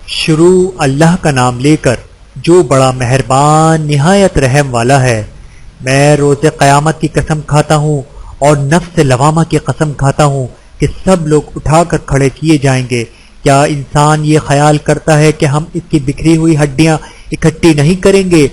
شروع اللہ کا نام لے کر جو بڑا مہربان نہایت رحم والا ہے۔ میں روز قیامت کی قسم کھاتا ہوں اور نفس لوامہ کی قسم کھاتا ہوں کہ سب لوگ اٹھا کر کھڑے کیے جائیں گے۔ کیا انسان یہ خیال کرتا ہے کہ ہم اس کی بکھری ہوئی ہڈیاں اکٹھی نہیں کریں گے؟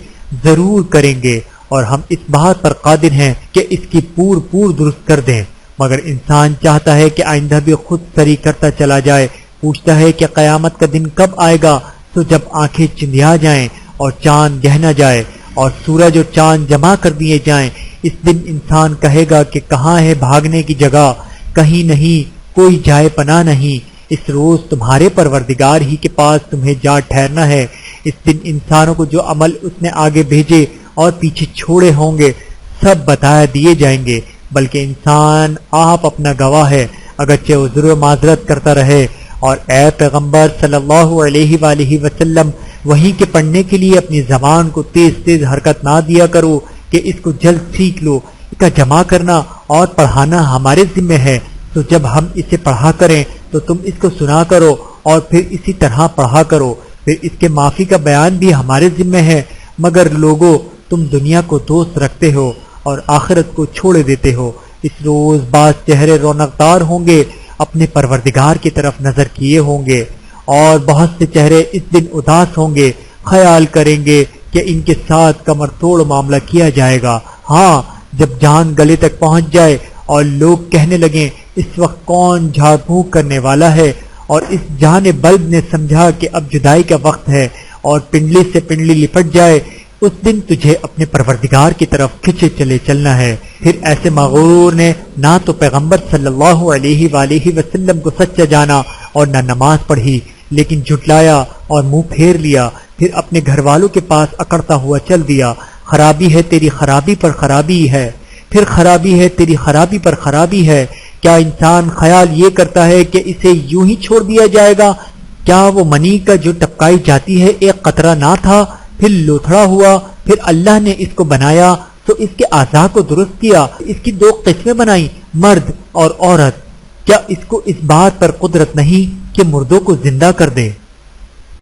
ضرور کریں گے، اور ہم اس بات پر قادر ہیں کہ اس کی پور درست کر دیں۔ مگر انسان چاہتا ہے کہ آئندہ بھی خود سری کرتا چلا جائے، پوچھتا ہے کہ قیامت کا دن کب آئے گا؟ تو جب آنکھیں چندیا جائیں اور چاند گہنا جائے اور سورج اور چاند جمع کر دیے جائیں، اس دن انسان کہے گا کہ کہاں ہے بھاگنے کی جگہ؟ کہیں نہیں، کوئی جائے پناہ نہیں۔ اس روز تمہارے پروردگار ہی کے پاس تمہیں جا ٹھہرنا ہے۔ اس دن انسانوں کو جو عمل اس نے آگے بھیجے اور پیچھے چھوڑے ہوں گے سب بتا دیے جائیں گے، بلکہ انسان آپ اپنا گواہ ہے، اگرچہ عذر و معذرت کرتا رہے۔ اور اے پیغمبر صلی اللہ علیہ وآلہ وسلم، وحی کے پڑھنے کے لیے اپنی زبان کو تیز حرکت نہ دیا کرو کہ اس کو جلد سیکھ لو۔ اس کا جمع کرنا اور پڑھانا ہمارے ذمہ ہے، تو جب ہم اسے پڑھا کریں تو تم اس کو سنا کرو اور پھر اسی طرح پڑھا کرو۔ پھر اس کے معافی کا بیان بھی ہمارے ذمہ ہے۔ مگر لوگو، تم دنیا کو دوست رکھتے ہو اور آخرت کو چھوڑے دیتے ہو۔ اس روز بعض چہرے رونقدار ہوں گے، اپنے پروردگار کی طرف نظر کیے ہوں گے، اور بہت سے چہرے اس دن اداس ہوں گے، خیال کریں گے کہ ان کے ساتھ کمر توڑ معاملہ کیا جائے گا۔ ہاں، جب جان گلے تک پہنچ جائے اور لوگ کہنے لگیں اس وقت کون جھاڑ پھونک کرنے والا ہے، اور اس جان بلب نے سمجھا کہ اب جدائی کا وقت ہے اور پنڈلی سے پنڈلی لپٹ جائے، اس دن تجھے اپنے پروردگار کی طرف کھچے چلے چلنا ہے۔ پھر ایسے مغرور نے نہ تو پیغمبر صلی اللہ علیہ وآلہ وسلم کو سچا جانا اور نہ نماز پڑھی، لیکن جھٹلایا اور منہ پھیر لیا، پھر اپنے گھر والوں کے پاس اکڑتا ہوا چل دیا۔ خرابی ہے تیری خرابی پر خرابی ہے، پھر خرابی ہے تیری خرابی پر خرابی ہے۔ کیا انسان خیال یہ کرتا ہے کہ اسے یوں ہی چھوڑ دیا جائے گا؟ کیا وہ منی کا جو ٹپکائی جاتی ہے ایک قطرہ نہ تھا، پھر لوتھڑا ہوا، پھر اللہ نے اس کو بنایا تو اس کے اعضاء کو درست کیا، اس کی دو قسمیں بنائیں، مرد اور عورت۔ کیا اس کو اس بات پر قدرت نہیں کہ مردوں کو زندہ کر دے؟